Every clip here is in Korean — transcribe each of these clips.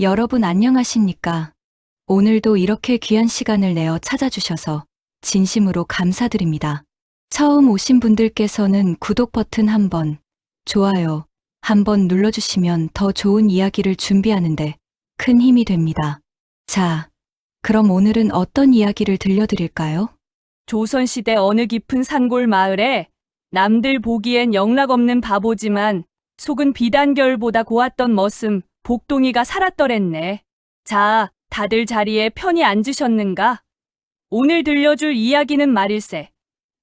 여러분 안녕하십니까? 오늘도 이렇게 귀한 시간을 내어 찾아주셔서 진심으로 감사드립니다. 처음 오신 분들께서는 구독 버튼 한번, 좋아요 한번 눌러주시면 더 좋은 이야기를 준비하는데 큰 힘이 됩니다. 자, 그럼 오늘은 어떤 이야기를 들려드릴까요? 조선시대 어느 깊은 산골 마을에 남들 보기엔 영락없는 바보지만 속은 비단결보다 고왔던 머슴 복동이가 살았더랬네. 자, 다들 자리에 편히 앉으셨는가? 오늘 들려줄 이야기는 말일세.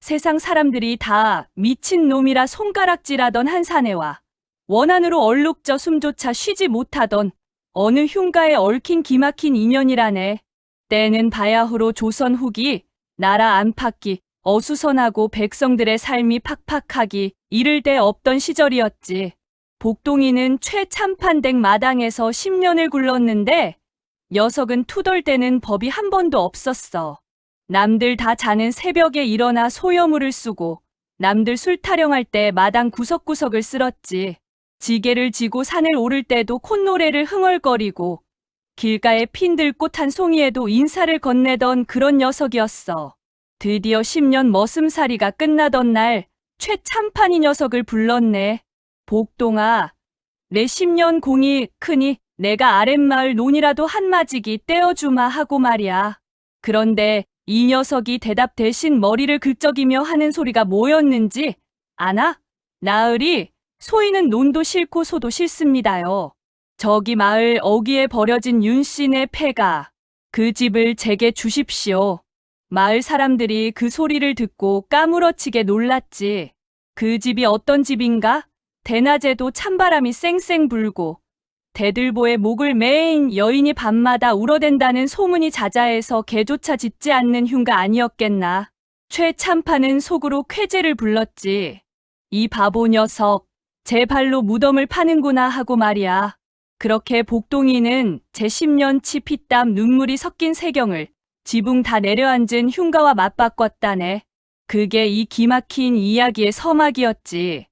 세상 사람들이 다 미친 놈이라 손가락질하던 한 사내와 원한으로 얼룩져 숨조차 쉬지 못하던 어느 흉가에 얽힌 기막힌 인연이라네. 때는 바야흐로 조선 후기 나라 안팎이 어수선하고 백성들의 삶이 팍팍하기 이를 데 없던 시절이었지. 복동이는 최참판댁 마당에서 10년을 굴렀는데 녀석은 투덜대는 법이 한 번도 없었어. 남들 다 자는 새벽에 일어나 소여물을 쓰고 남들 술 타령할 때 마당 구석구석을 쓸었지. 지게를 지고 산을 오를 때도 콧노래를 흥얼거리고 길가에 핀들 꽃 한 송이에도 인사를 건네던 그런 녀석이었어. 드디어 10년 머슴살이가 끝나던 날 최참판이 녀석을 불렀네. 복동아, 내 10년 공이 크니 내가 아랫마을 논이라도 한마지기 떼어주마 하고 말이야. 그런데 이 녀석이 대답 대신 머리를 긁적이며 하는 소리가 뭐였는지 아나? 나으리, 소인은 논도 싫고 소도 싫습니다요. 저기 마을 어귀에 버려진 윤씨네 폐가 그 집을 제게 주십시오. 마을 사람들이 그 소리를 듣고 까무러치게 놀랐지. 그 집이 어떤 집인가? 대낮에도 찬바람이 쌩쌩 불고 대들보에 목을 매인 여인이 밤마다 울어댄다는 소문이 자자해서 개조차 짖지 않는 흉가 아니었겠나. 최참판은 속으로 쾌재를 불렀지. 이 바보 녀석, 제 발로 무덤을 파는구나 하고 말이야. 그렇게 복동이는 제 10년치 피땀 눈물이 섞인 세경을 지붕 다 내려앉은 흉가와 맞바꿨다네. 그게 이 기막힌 이야기의 서막이었지.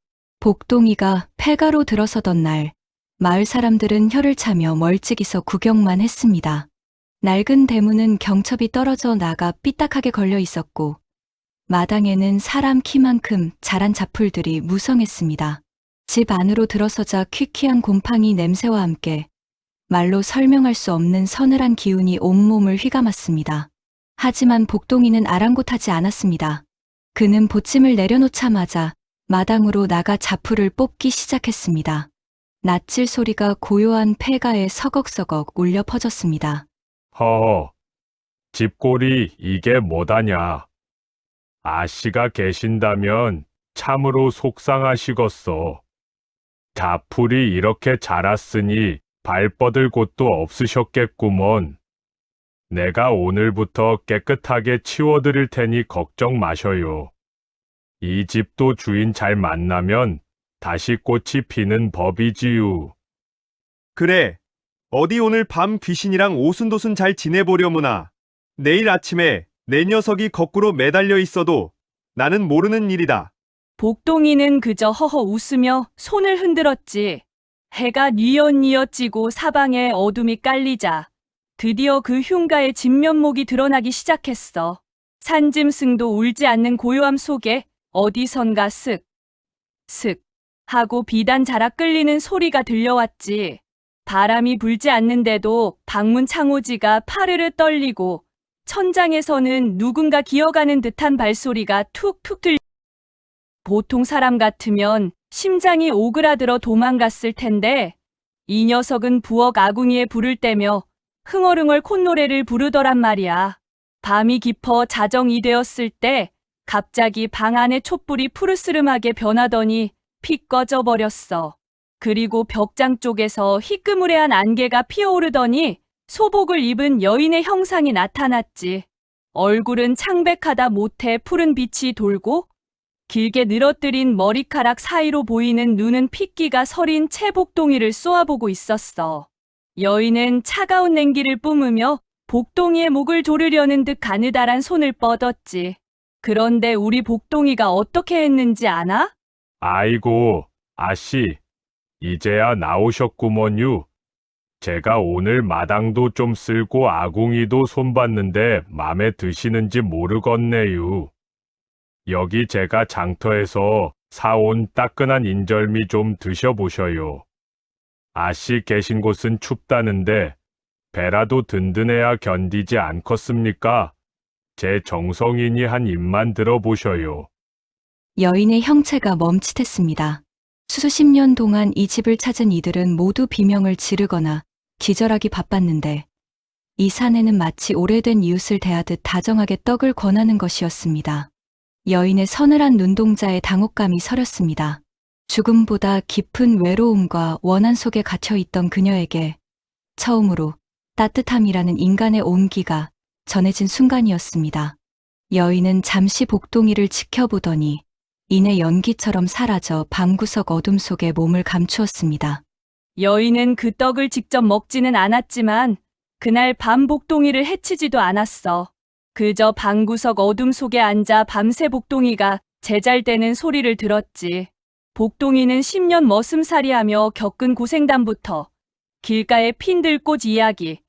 복동이가 폐가로 들어서던 날, 마을 사람들은 혀를 차며 멀찍이서 구경만 했습니다. 낡은 대문은 경첩이 떨어져 나가 삐딱하게 걸려 있었고, 마당에는 사람 키만큼 자란 잡풀들이 무성했습니다. 집 안으로 들어서자 퀴퀴한 곰팡이 냄새와 함께 말로 설명할 수 없는 서늘한 기운이 온몸을 휘감았습니다. 하지만 복동이는 아랑곳하지 않았습니다. 그는 보침을 내려놓자마자 마당으로 나가 잡풀을 뽑기 시작했습니다. 낯질 소리가 고요한 폐가에 서걱서걱 울려 퍼졌습니다. 허허, 집골이 이게 뭐다냐. 아씨가 계신다면 참으로 속상하시겠어. 잡풀이 이렇게 자랐으니 발 뻗을 곳도 없으셨겠구먼. 내가 오늘부터 깨끗하게 치워드릴 테니 걱정 마셔요. 이 집도 주인 잘 만나면 다시 꽃이 피는 법이지요. 그래, 어디 오늘 밤 귀신이랑 오순도순 잘 지내보려무나. 내일 아침에 내 녀석이 거꾸로 매달려 있어도 나는 모르는 일이다. 복동이는 그저 허허 웃으며 손을 흔들었지. 해가 뉘엿뉘엿 지고 사방에 어둠이 깔리자 드디어 그 흉가의 진면목이 드러나기 시작했어. 산짐승도 울지 않는 고요함 속에 어디선가 쓱, 슥 하고 비단 자락 끌리는 소리가 들려왔지. 바람이 불지 않는데도 방문 창호지가 파르르 떨리고 천장에서는 누군가 기어가는 듯한 발소리가 툭툭 들려. 보통 사람 같으면 심장이 오그라들어 도망갔을 텐데 이 녀석은 부엌 아궁이에 불을 떼며 흥얼흥얼 콧노래를 부르더란 말이야. 밤이 깊어 자정이 되었을 때 갑자기 방 안의 촛불이 푸르스름하게 변하더니 픽 꺼져버렸어. 그리고 벽장 쪽에서 희끄무레한 안개가 피어오르더니 소복을 입은 여인의 형상이 나타났지. 얼굴은 창백하다 못해 푸른 빛이 돌고 길게 늘어뜨린 머리카락 사이로 보이는 눈은 핏기가 서린 채복동이를 쏘아보고 있었어. 여인은 차가운 냉기를 뿜으며 복동이의 목을 조르려는 듯 가느다란 손을 뻗었지. 그런데 우리 복동이가 어떻게 했는지 아나? 아이고, 아씨, 이제야 나오셨구먼유. 제가 오늘 마당도 좀 쓸고 아궁이도 손봤는데 맘에 드시는지 모르겠네요. 여기 제가 장터에서 사온 따끈한 인절미 좀 드셔보셔요. 아씨 계신 곳은 춥다는데 배라도 든든해야 견디지 않겠습니까? 제 정성이니 한 입만 들어보셔요. 여인의 형체가 멈칫했습니다. 수십 년 동안 이 집을 찾은 이들은 모두 비명을 지르거나 기절하기 바빴는데 이 사내는 마치 오래된 이웃을 대하듯 다정하게 떡을 권하는 것이었습니다. 여인의 서늘한 눈동자에 당혹감이 서렸습니다. 죽음보다 깊은 외로움과 원한 속에 갇혀있던 그녀에게 처음으로 따뜻함이라는 인간의 온기가 전해진 순간이었습니다. 여인은 잠시 복동이를 지켜보더니 이내 연기처럼 사라져 방구석 어둠 속에 몸을 감추었습니다. 여인은 그 떡을 직접 먹지는 않았지만 그날 밤 복동이를 해치지도 않았어. 그저 방구석 어둠 속에 앉아 밤새 복동이가 제잘대는 소리를 들었지. 복동이는 10년 머슴살이하며 겪은 고생담부터 길가의 핀들꽃 이야기,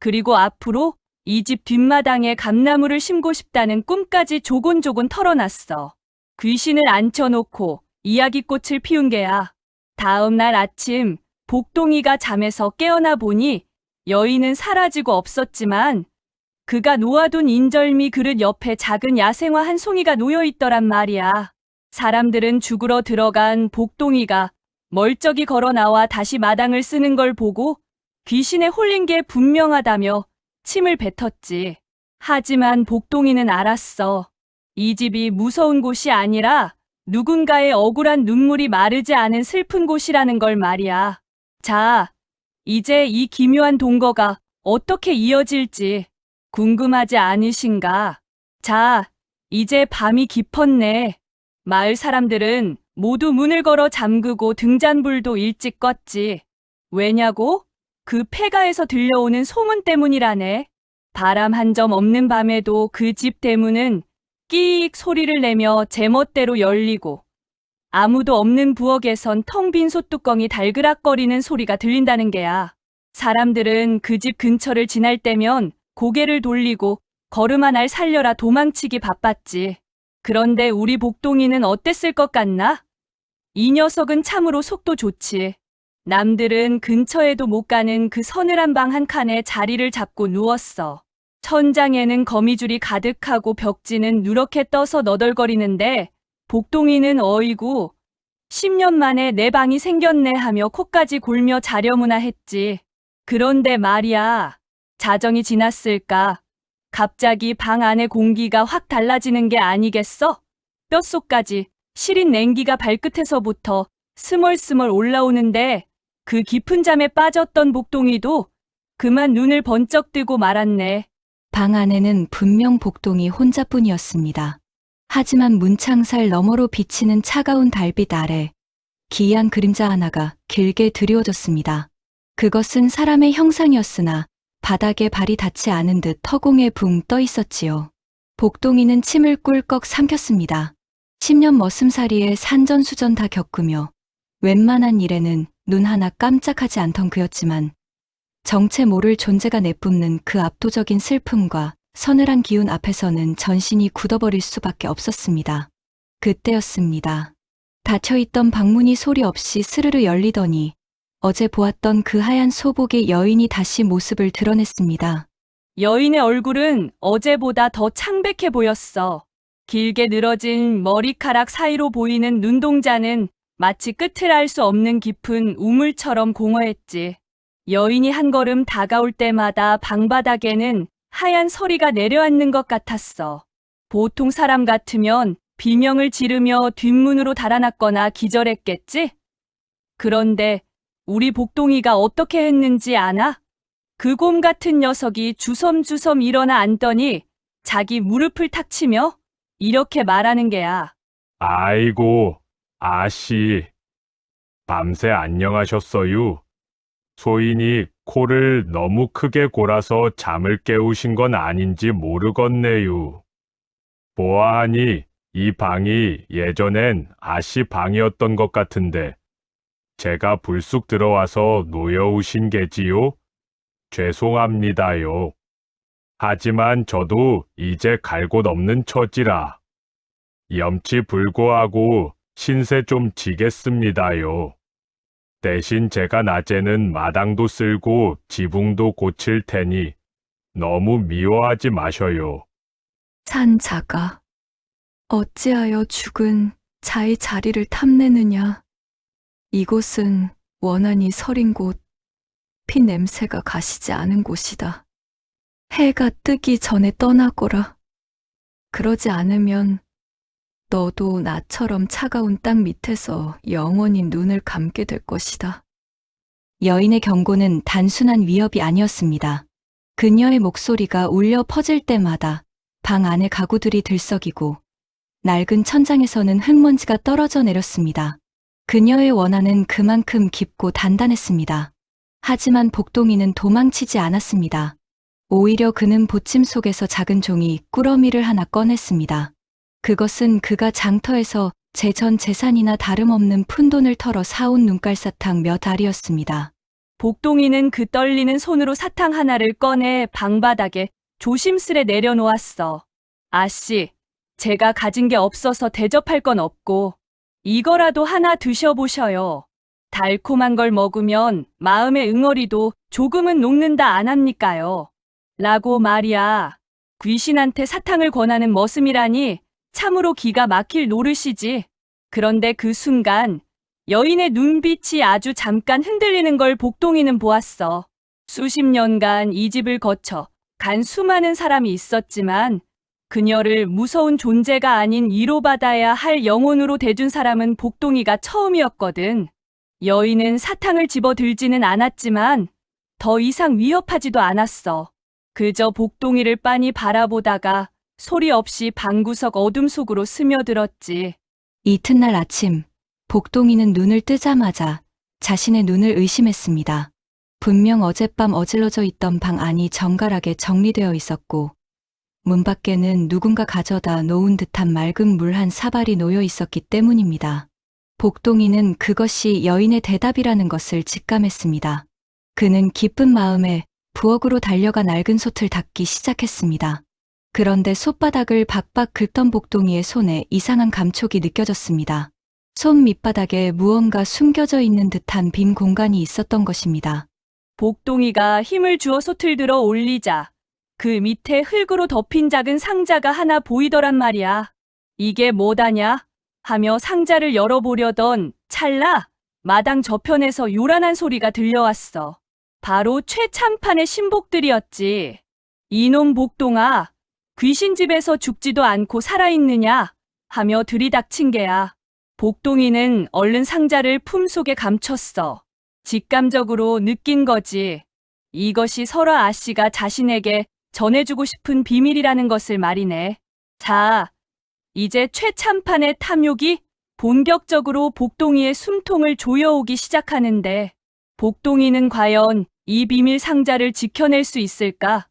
그리고 앞으로 이 집 뒷마당에 감나무를 심고 싶다는 꿈까지 조곤조곤 털어놨어. 귀신을 앉혀놓고 이야기꽃을 피운 게야. 다음 날 아침 복동이가 잠에서 깨어나 보니 여인은 사라지고 없었지만 그가 놓아둔 인절미 그릇 옆에 작은 야생화 한 송이가 놓여있더란 말이야. 사람들은 죽으러 들어간 복동이가 멀쩡히 걸어 나와 다시 마당을 쓰는 걸 보고 귀신에 홀린 게 분명하다며 침을 뱉었지. 하지만 복동이는 알았어. 이 집이 무서운 곳이 아니라 누군가의 억울한 눈물이 마르지 않은 슬픈 곳이라는 걸 말이야. 자, 이제 이 기묘한 동거가 어떻게 이어질지 궁금하지 않으신가? 자, 이제 밤이 깊었네. 마을 사람들은 모두 문을 걸어 잠그고 등잔불도 일찍 껐지. 왜냐고? 그 폐가에서 들려오는 소문 때문이라네. 바람 한 점 없는 밤에도 그 집 대문은 끼익 소리를 내며 제멋대로 열리고 아무도 없는 부엌에선 텅 빈 솥뚜껑이 달그락거리는 소리가 들린다는 게야. 사람들은 그 집 근처를 지날 때면 고개를 돌리고 걸음 하나를 살려라 도망치기 바빴지. 그런데 우리 복동이는 어땠을 것 같나? 이 녀석은 참으로 속도 좋지. 남들은 근처에도 못 가는 그 서늘한 방 한 칸에 자리를 잡고 누웠어. 천장에는 거미줄이 가득하고 벽지는 누렇게 떠서 너덜거리는데 복동이는 어이구 10년 만에 내 방이 생겼네 하며 코까지 골며 자려무나 했지. 그런데 말이야, 자정이 지났을까? 갑자기 방 안의 공기가 확 달라지는 게 아니겠어? 뼛속까지 시린 냉기가 발끝에서부터 스멀스멀 올라오는데 그 깊은 잠에 빠졌던 복동이도 그만 눈을 번쩍 뜨고 말았네. 방 안에는 분명 복동이 혼자뿐이었습니다. 하지만 문창살 너머로 비치는 차가운 달빛 아래 기이한 그림자 하나가 길게 드리워졌습니다. 그것은 사람의 형상이었으나 바닥에 발이 닿지 않은 듯 허공에 붕 떠 있었지요. 복동이는 침을 꿀꺽 삼켰습니다. 10년 머슴살이에 산전수전 다 겪으며 웬만한 일에는 눈 하나 깜짝하지 않던 그였지만 정체 모를 존재가 내뿜는 그 압도적인 슬픔과 서늘한 기운 앞에서는 전신이 굳어버릴 수밖에 없었습니다. 그때였습니다. 닫혀있던 방문이 소리 없이 스르르 열리더니 어제 보았던 그 하얀 소복의 여인이 다시 모습을 드러냈습니다. 여인의 얼굴은 어제보다 더 창백해 보였어. 길게 늘어진 머리카락 사이로 보이는 눈동자는 마치 끝을 알 수 없는 깊은 우물처럼 공허했지. 여인이 한 걸음 다가올 때마다 방바닥에는 하얀 서리가 내려앉는 것 같았어. 보통 사람 같으면 비명을 지르며 뒷문으로 달아났거나 기절했겠지? 그런데 우리 복동이가 어떻게 했는지 아나? 그 곰 같은 녀석이 주섬주섬 일어나 앉더니 자기 무릎을 탁 치며 이렇게 말하는 게야. 아이고, 아씨. 밤새 안녕하셨어요. 소인이 코를 너무 크게 골아서 잠을 깨우신 건 아닌지 모르겠네요. 보아하니 이 방이 예전엔 아씨 방이었던 것 같은데 제가 불쑥 들어와서 놓여오신 게지요? 죄송합니다요. 하지만 저도 이제 갈 곳 없는 처지라. 염치 불구하고 신세 좀 지겠습니다요. 대신 제가 낮에는 마당도 쓸고 지붕도 고칠 테니 너무 미워하지 마셔요. 산 자가 어찌하여 죽은 자의 자리를 탐내느냐. 이곳은 원한이 서린 곳, 피 냄새가 가시지 않은 곳이다. 해가 뜨기 전에 떠나거라. 그러지 않으면 너도 나처럼 차가운 땅 밑에서 영원히 눈을 감게 될 것이다. 여인의 경고는 단순한 위협이 아니었습니다. 그녀의 목소리가 울려 퍼질 때마다 방 안의 가구들이 들썩이고 낡은 천장에서는 흙먼지가 떨어져 내렸습니다. 그녀의 원한은 그만큼 깊고 단단했습니다. 하지만 복동이는 도망치지 않았습니다. 오히려 그는 보침 속에서 작은 종이 꾸러미를 하나 꺼냈습니다. 그것은 그가 장터에서 전 재산이나 다름없는 푼돈을 털어 사온 눈깔사탕 몇 알이었습니다. 복동이는 그 떨리는 손으로 사탕 하나를 꺼내 방바닥에 조심스레 내려놓았어. 아씨, 제가 가진 게 없어서 대접할 건 없고 이거라도 하나 드셔보셔요. 달콤한 걸 먹으면 마음의 응어리도 조금은 녹는다 안 합니까요? 라고 말이야. 귀신한테 사탕을 권하는 머슴이라니 참으로 기가 막힐 노릇이지. 그런데 그 순간 여인의 눈빛이 아주 잠깐 흔들리는 걸 복동이는 보았어. 수십 년간 이 집을 거쳐 간 수많은 사람이 있었지만 그녀를 무서운 존재가 아닌 위로받아야 할 영혼으로 대준 사람은 복동이가 처음이었거든. 여인은 사탕을 집어들지는 않았지만 더 이상 위협하지도 않았어. 그저 복동이를 빤히 바라보다가 소리 없이 방구석 어둠 속으로 스며들었지. 이튿날 아침, 복동이는 눈을 뜨자마자 자신의 눈을 의심했습니다. 분명 어젯밤 어질러져 있던 방 안이 정갈하게 정리되어 있었고 문 밖에는 누군가 가져다 놓은 듯한 맑은 물 한 사발이 놓여 있었기 때문입니다. 복동이는 그것이 여인의 대답이라는 것을 직감했습니다. 그는 기쁜 마음에 부엌으로 달려가 낡은 솥을 닦기 시작했습니다. 그런데 솥바닥을 박박 긁던 복동이의 손에 이상한 감촉이 느껴졌습니다. 솥 밑바닥에 무언가 숨겨져 있는 듯한 빈 공간이 있었던 것입니다. 복동이가 힘을 주어 솥을 들어 올리자 그 밑에 흙으로 덮인 작은 상자가 하나 보이더란 말이야. 이게 뭐다냐? 하며 상자를 열어보려던 찰나 마당 저편에서 요란한 소리가 들려왔어. 바로 최참판의 신복들이었지. 이놈 복동아, 귀신집에서 죽지도 않고 살아있느냐? 하며 들이닥친 게야. 복동이는 얼른 상자를 품속에 감췄어. 직감적으로 느낀 거지. 이것이 설화 아씨가 자신에게 전해주고 싶은 비밀이라는 것을 말이네. 자, 이제 최참판의 탐욕이 본격적으로 복동이의 숨통을 조여오기 시작하는데 복동이는 과연 이 비밀 상자를 지켜낼 수 있을까?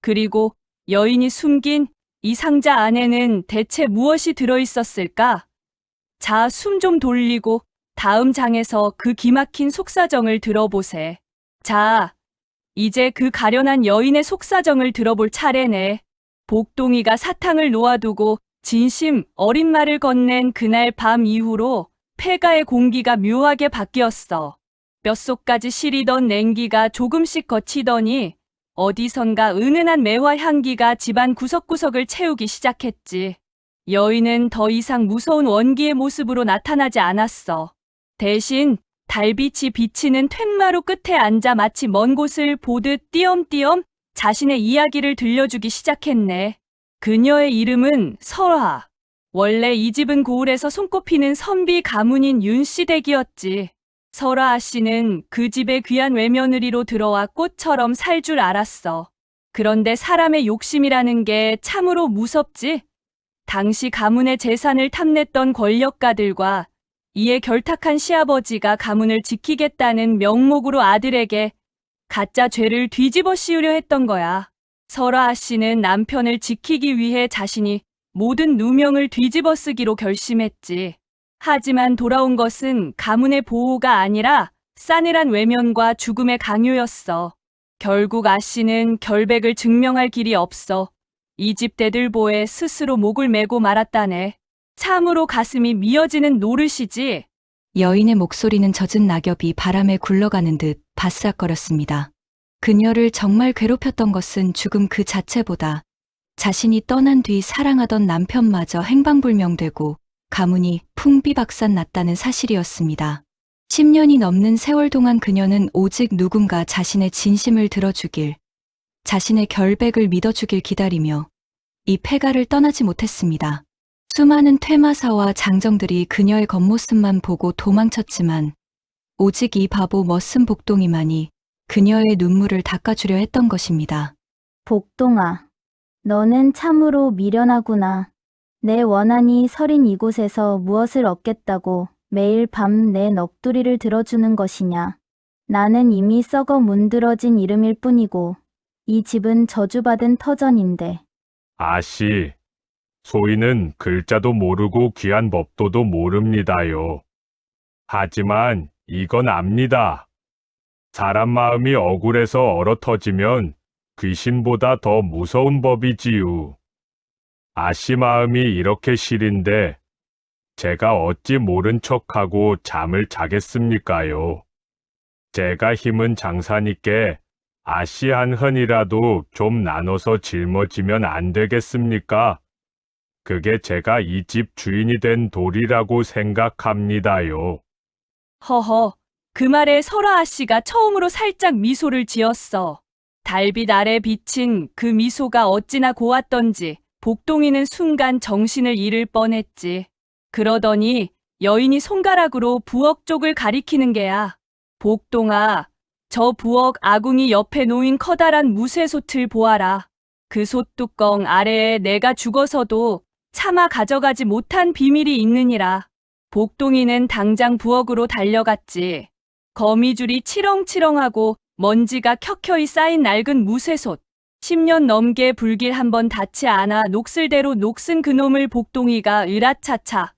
그리고 여인이 숨긴 이 상자 안에는 대체 무엇이 들어있었을까? 자, 숨 좀 돌리고 다음 장에서 그 기막힌 속사정을 들어보세. 자, 이제 그 가련한 여인의 속사정을 들어볼 차례네. 복동이가 사탕을 놓아두고 진심 어린 말을 건넨 그날 밤 이후로 폐가의 공기가 묘하게 바뀌었어. 뼛속까지 시리던 냉기가 조금씩 걷히더니 어디선가 은은한 매화 향기가 집안 구석구석을 채우기 시작했지. 여인은 더 이상 무서운 원기의 모습으로 나타나지 않았어. 대신 달빛이 비치는 툇마루 끝에 앉아 마치 먼 곳을 보듯 띄엄띄엄 자신의 이야기를 들려주기 시작했네. 그녀의 이름은 설화. 원래 이 집은 고을에서 손꼽히는 선비 가문인 윤씨 댁이었지. 설화 씨는 그 집에 귀한 외며느리로 들어와 꽃처럼 살 줄 알았어. 그런데 사람의 욕심이라는 게 참으로 무섭지. 당시 가문의 재산을 탐냈던 권력가들과 이에 결탁한 시아버지가 가문을 지키겠다는 명목으로 아들에게 가짜 죄를 뒤집어 씌우려 했던 거야. 설화 씨는 남편을 지키기 위해 자신이 모든 누명을 뒤집어 쓰기로 결심했지. 하지만 돌아온 것은 가문의 보호가 아니라 싸늘한 외면과 죽음의 강요였어. 결국 아씨는 결백을 증명할 길이 없어 이 집 대들보에 스스로 목을 메고 말았다네. 참으로 가슴이 미어지는 노릇이지. 여인의 목소리는 젖은 낙엽이 바람에 굴러가는 듯 바스락거렸습니다. 그녀를 정말 괴롭혔던 것은 죽음 그 자체보다 자신이 떠난 뒤 사랑하던 남편마저 행방불명되고 가문이 풍비박산 났다는 사실이었습니다. 10년이 넘는 세월 동안 그녀는 오직 누군가 자신의 진심을 들어주길, 자신의 결백을 믿어주길 기다리며 이 폐가를 떠나지 못했습니다. 수많은 퇴마사와 장정들이 그녀의 겉모습만 보고 도망쳤지만 오직 이 바보 머슴 복동이만이 그녀의 눈물을 닦아주려 했던 것입니다. 복동아, 너는 참으로 미련하구나. 내 원한이 서린 이곳에서 무엇을 얻겠다고 매일 밤 내 넋두리를 들어주는 것이냐. 나는 이미 썩어 문드러진 이름일 뿐이고 이 집은 저주받은 터전인데. 아씨, 소인은 글자도 모르고 귀한 법도도 모릅니다요. 하지만 이건 압니다. 사람 마음이 억울해서 얼어터지면 귀신보다 더 무서운 법이지요. 아씨 마음이 이렇게 시린데 제가 어찌 모른 척하고 잠을 자겠습니까요? 제가 힘은 장사니께 아씨 한 흔이라도 좀 나눠서 짊어지면 안 되겠습니까? 그게 제가 이 집 주인이 된 도리라고 생각합니다요. 허허, 그 말에 설아 아씨가 처음으로 살짝 미소를 지었어. 달빛 아래 비친 그 미소가 어찌나 고왔던지 복동이는 순간 정신을 잃을 뻔했지. 그러더니 여인이 손가락으로 부엌 쪽을 가리키는 게야. 복동아, 저 부엌 아궁이 옆에 놓인 커다란 무쇠솥을 보아라. 그 솥뚜껑 아래에 내가 죽어서도 차마 가져가지 못한 비밀이 있느니라. 복동이는 당장 부엌으로 달려갔지. 거미줄이 치렁치렁하고 먼지가 켜켜이 쌓인 낡은 무쇠솥. 10년 넘게 불길 한번 닿지 않아 녹슬대로 녹슨 그놈을 복동이가 으라차차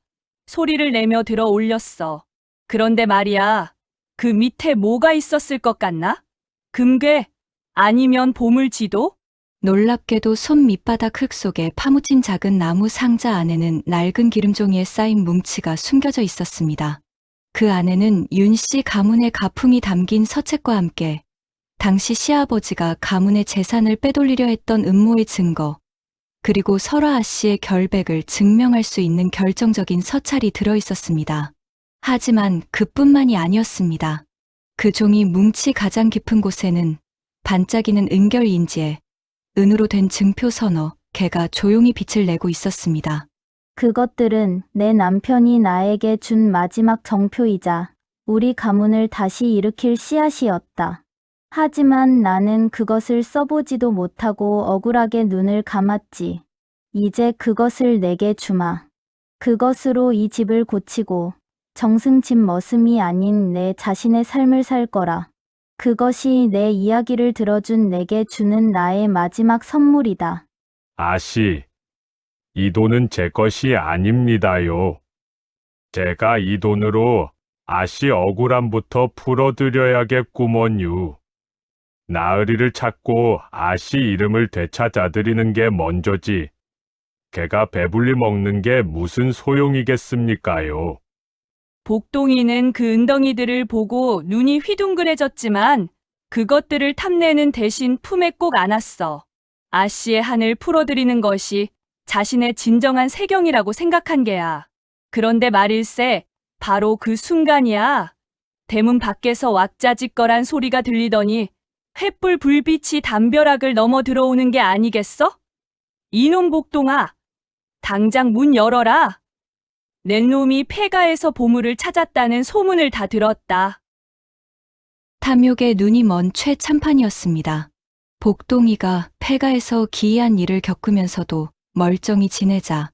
소리를 내며 들어 올렸어. 그런데 말이야, 그 밑에 뭐가 있었을 것 같나? 금괴? 아니면 보물지도? 놀랍게도 손 밑바닥 흙 속에 파묻힌 작은 나무 상자 안에는 낡은 기름종이에 쌓인 뭉치가 숨겨져 있었습니다. 그 안에는 윤 씨 가문의 가풍이 담긴 서책과 함께 당시 시아버지가 가문의 재산을 빼돌리려 했던 음모의 증거, 그리고 설아 씨의 결백을 증명할 수 있는 결정적인 서찰이 들어 있었습니다. 하지만 그뿐만이 아니었습니다. 그 종이 뭉치 가장 깊은 곳에는 반짝이는 은결인지에 은으로 된 증표 서너 개가 조용히 빛을 내고 있었습니다. 그것들은 내 남편이 나에게 준 마지막 정표이자 우리 가문을 다시 일으킬 씨앗이었다. 하지만 나는 그것을 써보지도 못하고 억울하게 눈을 감았지. 이제 그것을 내게 주마. 그것으로 이 집을 고치고 정승집 머슴이 아닌 내 자신의 삶을 살 거라. 그것이 내 이야기를 들어준 내게 주는 나의 마지막 선물이다. 아씨, 이 돈은 제 것이 아닙니다요. 제가 이 돈으로 아씨 억울함부터 풀어드려야겠구먼요. 나으리를 찾고 아씨 이름을 되찾아드리는 게 먼저지. 개가 배불리 먹는 게 무슨 소용이겠습니까요? 복동이는 그 은덩이들을 보고 눈이 휘둥그레졌지만 그것들을 탐내는 대신 품에 꼭 안았어. 아씨의 한을 풀어드리는 것이 자신의 진정한 세경이라고 생각한 게야. 그런데 말일세, 바로 그 순간이야. 대문 밖에서 왁자지껄한 소리가 들리더니 횃불 불빛이 담벼락을 넘어 들어오는 게 아니겠어? 이놈 복동아, 당장 문 열어라. 낸놈이 폐가에서 보물을 찾았다는 소문을 다 들었다. 탐욕에 눈이 먼 최참판이었습니다. 복동이가 폐가에서 기이한 일을 겪으면서도 멀쩡히 지내자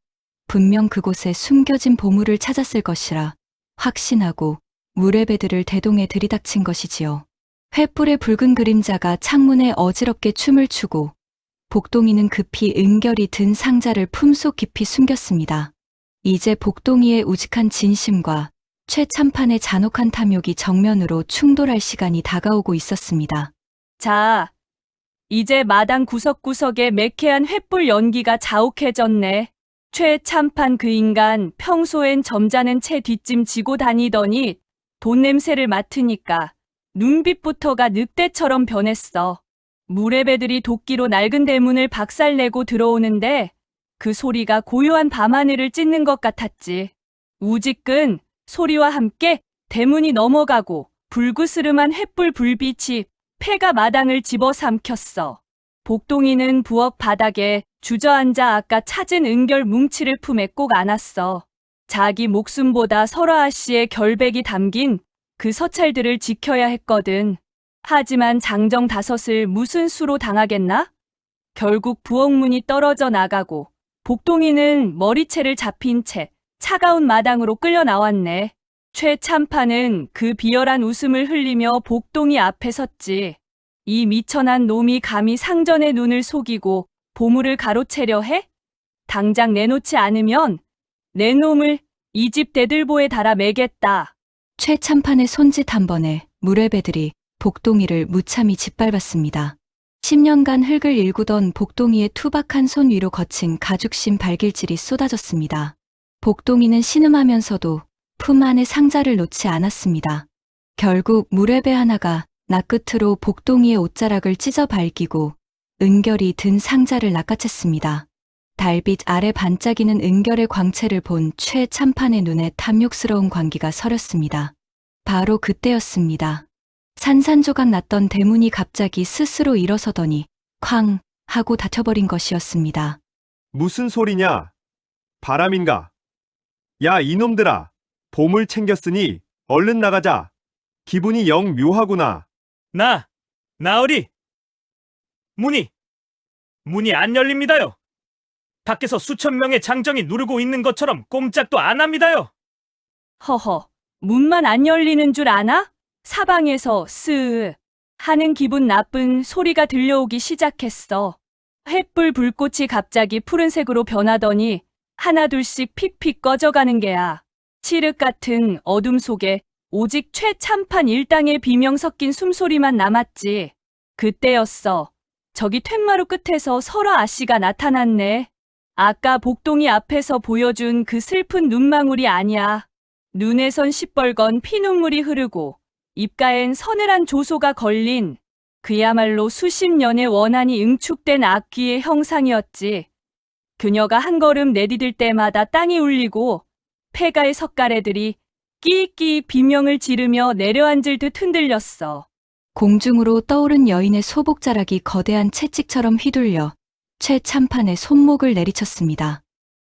분명 그곳에 숨겨진 보물을 찾았을 것이라 확신하고 무례배들을 대동에 들이닥친 것이지요. 횃불의 붉은 그림자가 창문에 어지럽게 춤을 추고 복동이는 급히 은결이 든 상자를 품속 깊이 숨겼습니다. 이제 복동이의 우직한 진심과 최참판의 잔혹한 탐욕이 정면으로 충돌할 시간이 다가오고 있었습니다. 자, 이제 마당 구석구석에 매캐한 횃불 연기가 자욱해졌네. 최참판 그 인간 평소엔 점잖은 채 뒷짐 지고 다니더니 돈 냄새를 맡으니까 눈빛부터가 늑대처럼 변했어. 무레배들이 도끼로 낡은 대문을 박살내고 들어오는데 그 소리가 고요한 밤하늘을 찢는 것 같았지. 우직근 소리와 함께 대문이 넘어가고 불그스름한 횃불 불빛이 폐가 마당을 집어삼켰어. 복동이는 부엌 바닥에 주저앉아 아까 찾은 은결 뭉치를 품에 꼭 안았어. 자기 목숨보다 설화 씨의 결백이 담긴 그 서찰들을 지켜야 했거든. 하지만 장정 다섯을 무슨 수로 당하겠나? 결국 부엌문이 떨어져 나가고 복동이는 머리채를 잡힌 채 차가운 마당으로 끌려 나왔네. 최참판은 그 비열한 웃음을 흘리며 복동이 앞에 섰지. 이 미천한 놈이 감히 상전의 눈을 속이고 보물을 가로채려 해? 당장 내놓지 않으면 내 놈을 이 집 대들보에 달아 매겠다. 최참판의 손짓 한 번에 무례배들이 복동이를 무참히 짓밟았습니다. 10년간 흙을 일구던 복동이의 투박한 손 위로 거친 가죽신 발길질이 쏟아졌습니다. 복동이는 신음하면서도 품 안에 상자를 놓지 않았습니다. 결국 무례배 하나가 낯끝으로 복동이의 옷자락을 찢어 발기고 은결이 든 상자를 낚아챘습니다. 달빛 아래 반짝이는 은결의 광채를 본 최참판의 눈에 탐욕스러운 광기가 서렸습니다. 바로 그때였습니다. 산산조각 났던 대문이 갑자기 스스로 일어서더니 쾅 하고 닫혀버린 것이었습니다. 무슨 소리냐? 바람인가? 야, 이놈들아. 보물 챙겼으니 얼른 나가자. 기분이 영 묘하구나. 나으리! 문이 안 열립니다요. 밖에서 수천 명의 장정이 누르고 있는 것처럼 꼼짝도 안 합니다요. 허허, 문만 안 열리는 줄 아나? 사방에서 스으 하는 기분 나쁜 소리가 들려오기 시작했어. 횃불 불꽃이 갑자기 푸른색으로 변하더니 하나둘씩 픽픽 꺼져가는 게야. 칠흑 같은 어둠 속에 오직 최참판 일당의 비명 섞인 숨소리만 남았지. 그때였어. 저기 툇마루 끝에서 설화 아씨가 나타났네. 아까 복동이 앞에서 보여준 그 슬픈 눈망울이 아니야. 눈에선 시뻘건 피눈물이 흐르고 입가엔 서늘한 조소가 걸린 그야말로 수십 년의 원한이 응축된 악귀의 형상이었지. 그녀가 한 걸음 내디딜 때마다 땅이 울리고 폐가의 석가래들이 끼익끼익 비명을 지르며 내려앉을 듯 흔들렸어. 공중으로 떠오른 여인의 소복자락이 거대한 채찍처럼 휘둘려 최참판의 손목을 내리쳤습니다.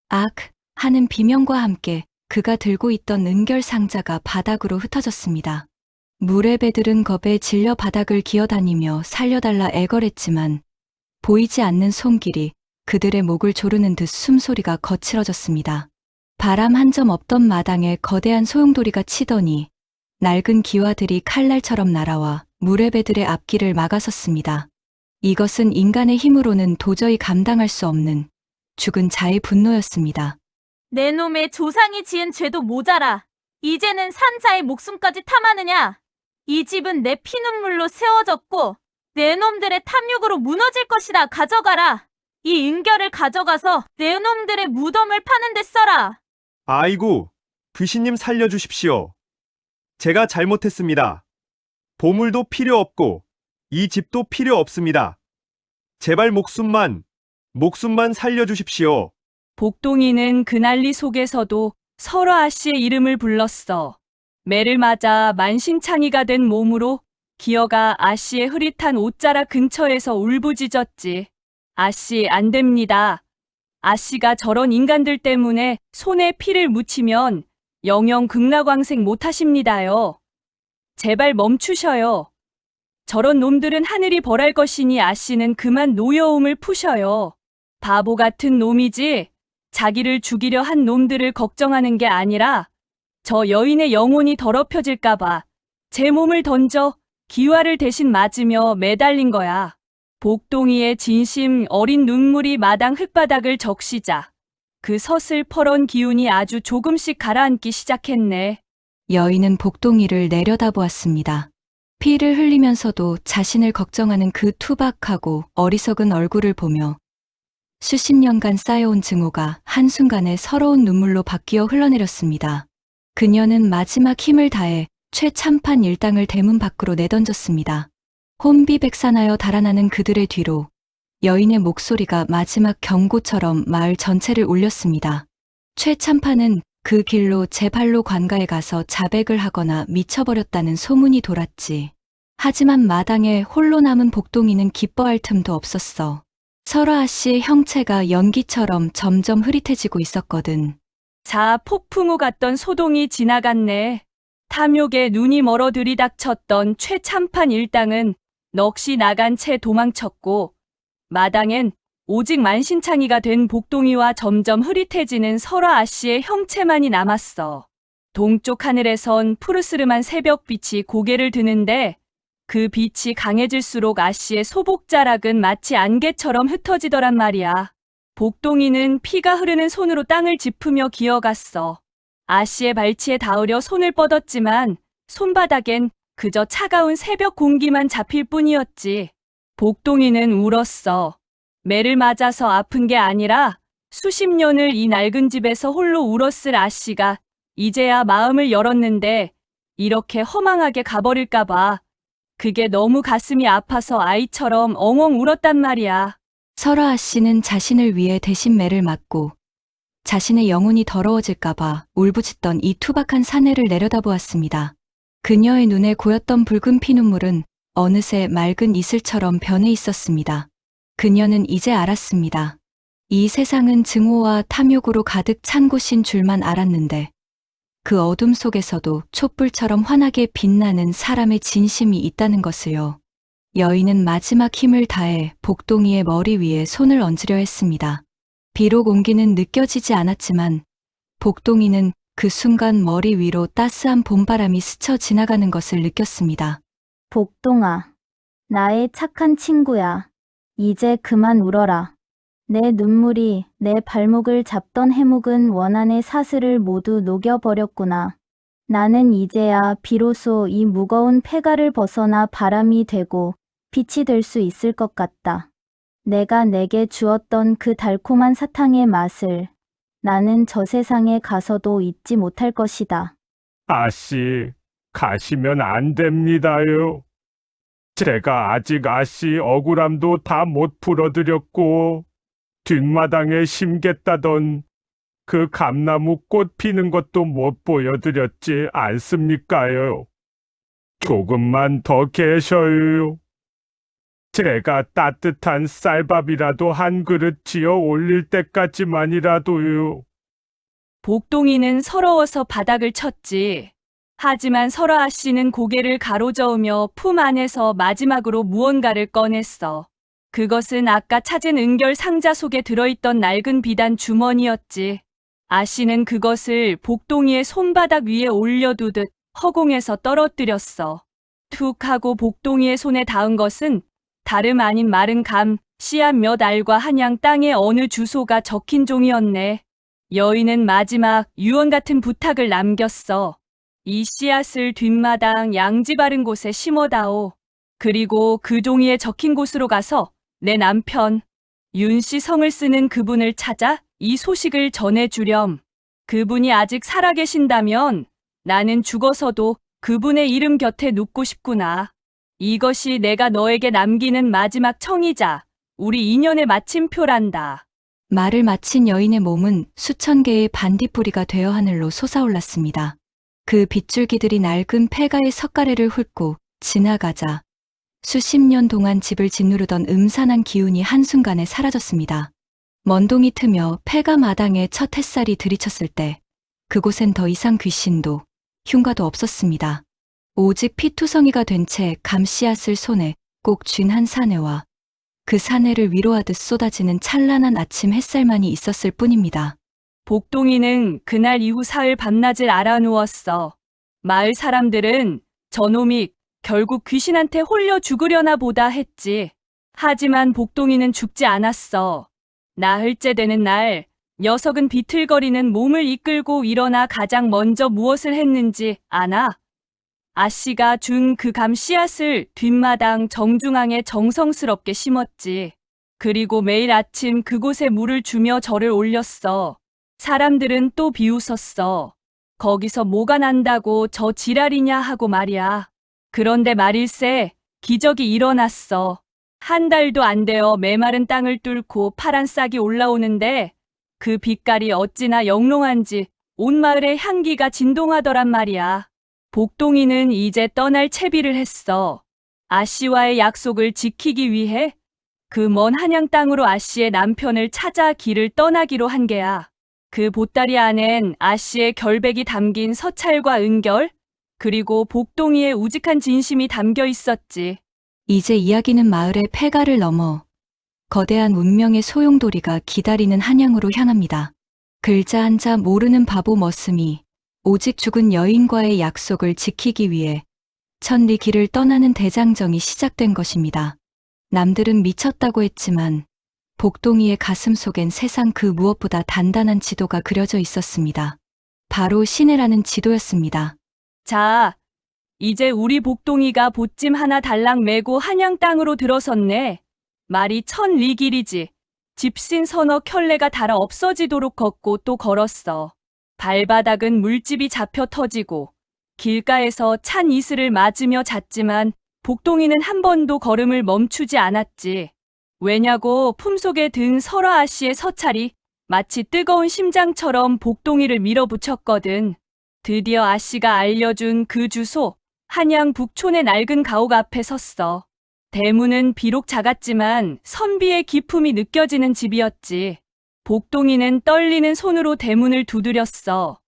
악! 하는 비명과 함께 그가 들고 있던 은결 상자가 바닥으로 흩어졌습니다. 무례배들은 겁에 질려 바닥을 기어다니며 살려달라 애걸했지만 보이지 않는 손길이 그들의 목을 조르는 듯 숨소리가 거칠어졌습니다. 바람 한 점 없던 마당에 거대한 소용돌이가 치더니 낡은 기와들이 칼날처럼 날아와 무례배들의 앞길을 막아섰습니다. 이것은 인간의 힘으로는 도저히 감당할 수 없는 죽은 자의 분노였습니다. 내 놈의 조상이 지은 죄도 모자라. 이제는 산자의 목숨까지 탐하느냐? 이 집은 내 피눈물로 세워졌고 내 놈들의 탐욕으로 무너질 것이다. 가져가라. 이 은결을 가져가서 내 놈들의 무덤을 파는 데 써라. 아이고, 귀신님 살려주십시오. 제가 잘못했습니다. 보물도 필요 없고 이 집도 필요 없습니다. 제발 목숨만 살려주십시오. 복동이는 그 난리 속에서도 설화 아씨의 이름을 불렀어. 매를 맞아 만신창이가 된 몸으로 기어가 아씨의 흐릿한 옷자락 근처에서 울부짖었지. 아씨, 안 됩니다. 아씨가 저런 인간들 때문에 손에 피를 묻히면 영영 극락왕생 못하십니다요. 제발 멈추셔요. 저런 놈들은 하늘이 벌할 것이니 아씨는 그만 노여움을 푸셔요. 바보 같은 놈이지 자기를 죽이려 한 놈들을 걱정하는 게 아니라 저 여인의 영혼이 더럽혀질까봐 제 몸을 던져 기와를 대신 맞으며 매달린 거야. 복동이의 진심 어린 눈물이 마당 흙바닥을 적시자 그 서슬퍼런 기운이 아주 조금씩 가라앉기 시작했네. 여인은 복동이를 내려다보았습니다. 피를 흘리면서도 자신을 걱정하는 그 투박하고 어리석은 얼굴을 보며 수십 년간 쌓여온 증오가 한순간에 서러운 눈물로 바뀌어 흘러내렸습니다. 그녀는 마지막 힘을 다해 최참판 일당을 대문 밖으로 내던졌습니다. 혼비백산하여 달아나는 그들의 뒤로 여인의 목소리가 마지막 경고처럼 마을 전체를 울렸습니다. 최참판은 그 길로 제 발로 관가에 가서 자백을 하거나 미쳐버렸다는 소문이 돌았지. 하지만 마당에 홀로 남은 복동이는 기뻐할 틈도 없었어. 설아 씨의 형체가 연기처럼 점점 흐릿해지고 있었거든. 자, 폭풍우 같던 소동이 지나갔네. 탐욕에 눈이 멀어 들이닥쳤던 최참판 일당은 넋이 나간 채 도망쳤고, 마당엔 오직 만신창이가 된 복동이와 점점 흐릿해지는 설아 아씨의 형체만이 남았어. 동쪽 하늘에선 푸르스름한 새벽빛이 고개를 드는데 그 빛이 강해질수록 아씨의 소복자락은 마치 안개처럼 흩어지더란 말이야. 복동이는 피가 흐르는 손으로 땅을 짚으며 기어갔어. 아씨의 발치에 닿으려 손을 뻗었지만 손바닥엔 그저 차가운 새벽 공기만 잡힐 뿐이었지. 복동이는 울었어. 매를 맞아서 아픈 게 아니라 수십 년을 이 낡은 집에서 홀로 울었을 아씨가 이제야 마음을 열었는데 이렇게 허망하게 가버릴까봐 그게 너무 가슴이 아파서 아이처럼 엉엉 울었단 말이야. 설아 씨는 자신을 위해 대신 매를 맞고 자신의 영혼이 더러워질까봐 울부짖던 이 투박한 사내를 내려다보았습니다. 그녀의 눈에 고였던 붉은 피눈물은 어느새 맑은 이슬처럼 변해 있었습니다. 그녀는 이제 알았습니다. 이 세상은 증오와 탐욕으로 가득 찬 곳인 줄만 알았는데 그 어둠 속에서도 촛불처럼 환하게 빛나는 사람의 진심이 있다는 것을요. 여인은 마지막 힘을 다해 복동이의 머리 위에 손을 얹으려 했습니다. 비록 온기는 느껴지지 않았지만 복동이는 그 순간 머리 위로 따스한 봄바람이 스쳐 지나가는 것을 느꼈습니다. 복동아, 나의 착한 친구야. 이제 그만 울어라. 내 눈물이 내 발목을 잡던 해묵은 원한의 사슬을 모두 녹여버렸구나. 나는 이제야 비로소 이 무거운 폐가를 벗어나 바람이 되고 빛이 될 수 있을 것 같다. 내가 내게 주었던 그 달콤한 사탕의 맛을 나는 저 세상에 가서도 잊지 못할 것이다. 아씨, 가시면 안 됩니다요. 제가 아직 아씨 억울함도 다 못 풀어드렸고, 뒷마당에 심겠다던 그 감나무 꽃 피는 것도 못 보여드렸지 않습니까요? 조금만 더 계셔요. 제가 따뜻한 쌀밥이라도 한 그릇 지어 올릴 때까지만이라도요. 복동이는 서러워서 바닥을 쳤지. 하지만 설아 씨는 고개를 가로저으며 품 안에서 마지막으로 무언가를 꺼냈어. 그것은 아까 찾은 은결 상자 속에 들어있던 낡은 비단 주머니였지. 아씨는 그것을 복동이의 손바닥 위에 올려두듯 허공에서 떨어뜨렸어. 툭 하고 복동이의 손에 닿은 것은 다름 아닌 마른 감, 씨앗 몇 알과 한양 땅의 어느 주소가 적힌 종이었네. 여인은 마지막 유언 같은 부탁을 남겼어. 이 씨앗을 뒷마당 양지 바른 곳에 심어다오. 그리고 그 종이에 적힌 곳으로 가서 내 남편 윤씨 성을 쓰는 그분을 찾아 이 소식을 전해주렴. 그분이 아직 살아계신다면 나는 죽어서도 그분의 이름 곁에 눕고 싶구나. 이것이 내가 너에게 남기는 마지막 청이자 우리 인연의 마침표란다. 말을 마친 여인의 몸은 수천 개의 반딧불이가 되어 하늘로 솟아올랐습니다. 그 빗줄기들이 낡은 폐가의 석가래를 훑고 지나가자 수십 년 동안 집을 짓누르던 음산한 기운이 한순간에 사라졌습니다. 먼동이 트며 폐가 마당에 첫 햇살이 들이쳤을 때 그곳엔 더 이상 귀신도 흉가도 없었습니다. 오직 피투성이가 된 채 감씨앗을 손에 꼭 쥔 한 사내와 그 사내를 위로하듯 쏟아지는 찬란한 아침 햇살만이 있었을 뿐입니다. 복동이는 그날 이후 사흘 밤낮을 알아누웠어. 마을 사람들은 저놈이 결국 귀신한테 홀려 죽으려나 보다 했지. 하지만 복동이는 죽지 않았어. 나흘째 되는 날 녀석은 비틀거리는 몸을 이끌고 일어나 가장 먼저 무엇을 했는지 아나? 아씨가 준 그 감 씨앗을 뒷마당 정중앙에 정성스럽게 심었지. 그리고 매일 아침 그곳에 물을 주며 절을 올렸어. 사람들은 또 비웃었어. 거기서 뭐가 난다고 저 지랄이냐 하고 말이야. 그런데 말일세, 기적이 일어났어. 한 달도 안 되어 메마른 땅을 뚫고 파란 싹이 올라오는데 그 빛깔이 어찌나 영롱한지 온 마을의 향기가 진동하더란 말이야. 복동이는 이제 떠날 채비를 했어. 아씨와의 약속을 지키기 위해 그 먼 한양 땅으로 아씨의 남편을 찾아 길을 떠나기로 한 게야. 그 보따리 안엔 아씨의 결백이 담긴 서찰과 은결, 그리고 복동이의 우직한 진심이 담겨 있었지. 이제 이야기는 마을의 폐가를 넘어 거대한 운명의 소용돌이가 기다리는 한양으로 향합니다. 글자 한자 모르는 바보 머슴이 오직 죽은 여인과의 약속을 지키기 위해 천리 길을 떠나는 대장정이 시작된 것입니다. 남들은 미쳤다고 했지만 복동이의 가슴 속엔 세상 그 무엇보다 단단한 지도가 그려져 있었습니다. 바로 시내라는 지도였습니다. 자, 이제 우리 복동이가 보찜 하나 달랑 메고 한양 땅으로 들어섰네. 말이 천리 길이지. 집신 서너 켤레가 닳아 없어지도록 걷고 또 걸었어. 발바닥은 물집이 잡혀 터지고 길가에서 찬 이슬을 맞으며 잤지만 복동이는 한 번도 걸음을 멈추지 않았지. 왜냐고 품속에 든 설화 아씨의 서찰이 마치 뜨거운 심장처럼 복동이를 밀어붙였거든. 드디어 아씨가 알려준 그 주소, 한양 북촌의 낡은 가옥 앞에 섰어. 대문은 비록 작았지만 선비의 기품이 느껴지는 집이었지. 복동이는 떨리는 손으로 대문을 두드렸어.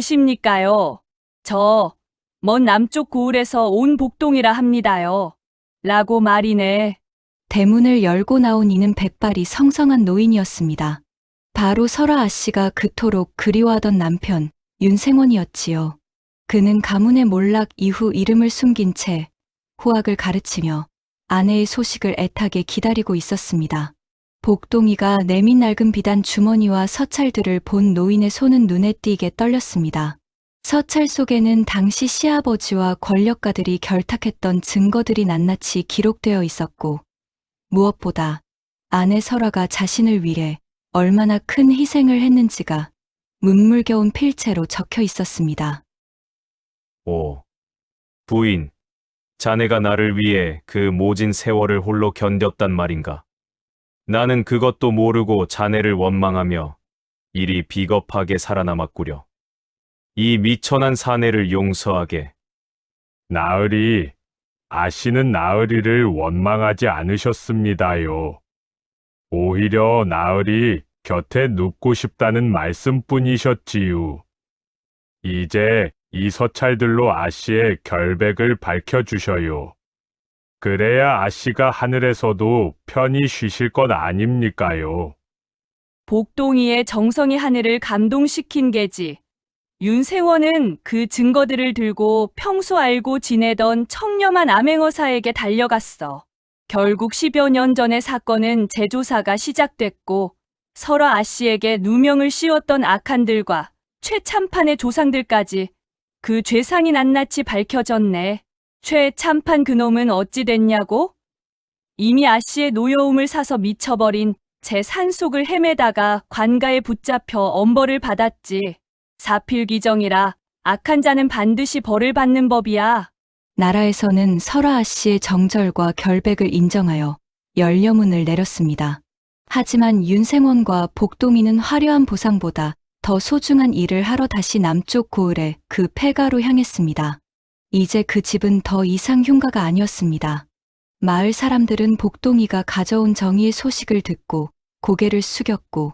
계십니까요? 저, 먼 남쪽 고을에서 온 복동이라 합니다요. 라고 말이네. 대문을 열고 나온 이는 백발이 성성한 노인이었습니다. 바로 설화 아씨가 그토록 그리워하던 남편 윤생원이었지요. 그는 가문의 몰락 이후 이름을 숨긴 채 후학을 가르치며 아내의 소식을 애타게 기다리고 있었습니다. 복동이가 내민 낡은 비단 주머니와 서찰들을 본 노인의 손은 눈에 띄게 떨렸습니다. 서찰 속에는 당시 시아버지와 권력가들이 결탁했던 증거들이 낱낱이 기록되어 있었고 무엇보다 아내 설화가 자신을 위해 얼마나 큰 희생을 했는지가 문물겨운 필체로 적혀 있었습니다. 오, 부인, 자네가 나를 위해 그 모진 세월을 홀로 견뎠단 말인가? 나는 그것도 모르고 자네를 원망하며 이리 비겁하게 살아남았구려. 이 미천한 사내를 용서하게. 나으리, 아씨는 나으리를 원망하지 않으셨습니다요. 오히려 나으리 곁에 눕고 싶다는 말씀뿐이셨지요. 이제 이 서찰들로 아씨의 결백을 밝혀주셔요. 그래야 아씨가 하늘에서도 편히 쉬실 것 아닙니까요? 복동이의 정성이 하늘을 감동시킨 게지. 윤세원은 그 증거들을 들고 평소 알고 지내던 청렴한 암행어사에게 달려갔어. 결국 10여 년 전의 사건은 재조사가 시작됐고 설화 아씨에게 누명을 씌웠던 악한들과 최참판의 조상들까지 그 죄상이 낱낱이 밝혀졌네. 최참판 그놈은 어찌 됐냐고? 이미 아씨의 노여움을 사서 미쳐버린 제 산속을 헤매다가 관가에 붙잡혀 엄벌을 받았지. 사필귀정이라 악한 자는 반드시 벌을 받는 법이야. 나라에서는 설화 아씨의 정절과 결백을 인정하여 연려문을 내렸습니다. 하지만 윤생원과 복동이는 화려한 보상보다 더 소중한 일을 하러 다시 남쪽 고을의 그 폐가로 향했습니다. 이제 그 집은 더 이상 흉가가 아니었습니다. 마을 사람들은 복동이가 가져온 정의의 소식을 듣고 고개를 숙였고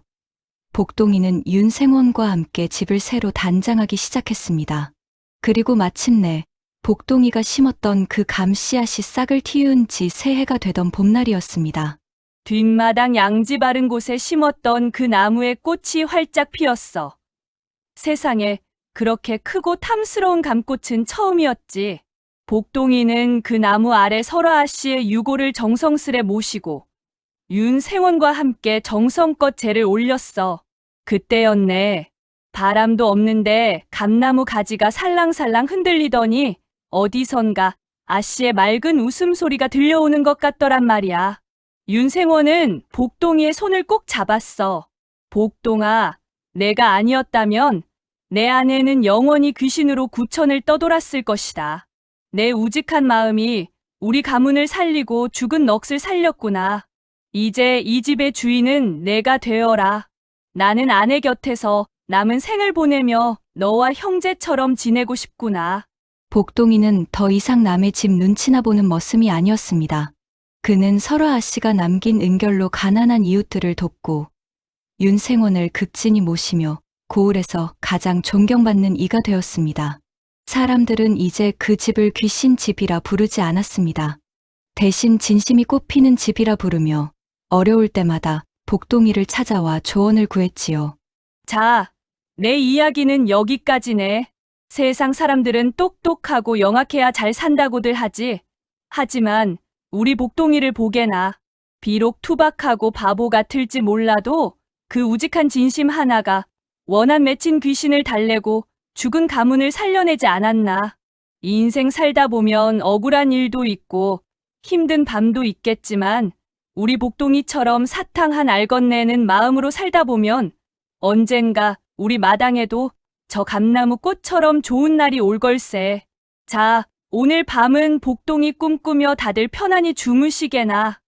복동이는 윤생원과 함께 집을 새로 단장하기 시작했습니다. 그리고 마침내 복동이가 심었던 그 감 씨앗이 싹을 틔운 지 새해가 되던 봄날이었습니다. 뒷마당 양지 바른 곳에 심었던 그 나무의 꽃이 활짝 피었어. 세상에 그렇게 크고 탐스러운 감꽃은 처음이었지. 복동이는 그 나무 아래 설화 아씨의 유고를 정성스레 모시고 윤생원과 함께 정성껏 제를 올렸어. 그때였네. 바람도 없는데 감나무 가지가 살랑살랑 흔들리더니 어디선가 아씨의 맑은 웃음소리가 들려오는 것 같더란 말이야. 윤생원은 복동이의 손을 꼭 잡았어. 복동아, 내가 아니었다면 내 아내는 영원히 귀신으로 구천을 떠돌았을 것이다. 내 우직한 마음이 우리 가문을 살리고 죽은 넋을 살렸구나. 이제 이 집의 주인은 내가 되어라. 나는 아내 곁에서 남은 생을 보내며 너와 형제처럼 지내고 싶구나. 복동이는 더 이상 남의 집 눈치나 보는 머슴이 아니었습니다. 그는 설화 아씨가 남긴 은결로 가난한 이웃들을 돕고 윤생원을 극진히 모시며 고을에서 가장 존경받는 이가 되었습니다. 사람들은 이제 그 집을 귀신 집이라 부르지 않았습니다. 대신 진심이 꽃피는 집이라 부르며 어려울 때마다 복동이를 찾아와 조언을 구했지요. 자, 내 이야기는 여기까지네. 세상 사람들은 똑똑하고 영악해야 잘 산다고들 하지. 하지만 우리 복동이를 보게나. 비록 투박하고 바보 같을지 몰라도 그 우직한 진심 하나가 원한 맺힌 귀신을 달래고 죽은 가문을 살려내지 않았나. 인생 살다 보면 억울한 일도 있고 힘든 밤도 있겠지만 우리 복동이처럼 사탕 한 알 건네는 마음으로 살다 보면 언젠가 우리 마당에도 저 감나무 꽃처럼 좋은 날이 올 걸세. 자, 오늘 밤은 복동이 꿈꾸며 다들 편안히 주무시게나.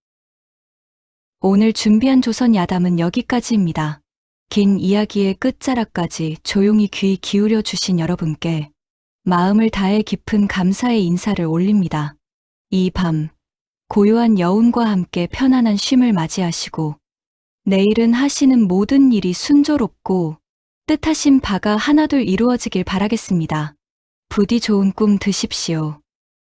오늘 준비한 조선 야담은 여기까지입니다. 긴 이야기의 끝자락까지 조용히 귀 기울여 주신 여러분께 마음을 다해 깊은 감사의 인사를 올립니다. 이 밤, 고요한 여운과 함께 편안한 쉼을 맞이하시고 내일은 하시는 모든 일이 순조롭고 뜻하신 바가 하나둘 이루어지길 바라겠습니다. 부디 좋은 꿈 드십시오.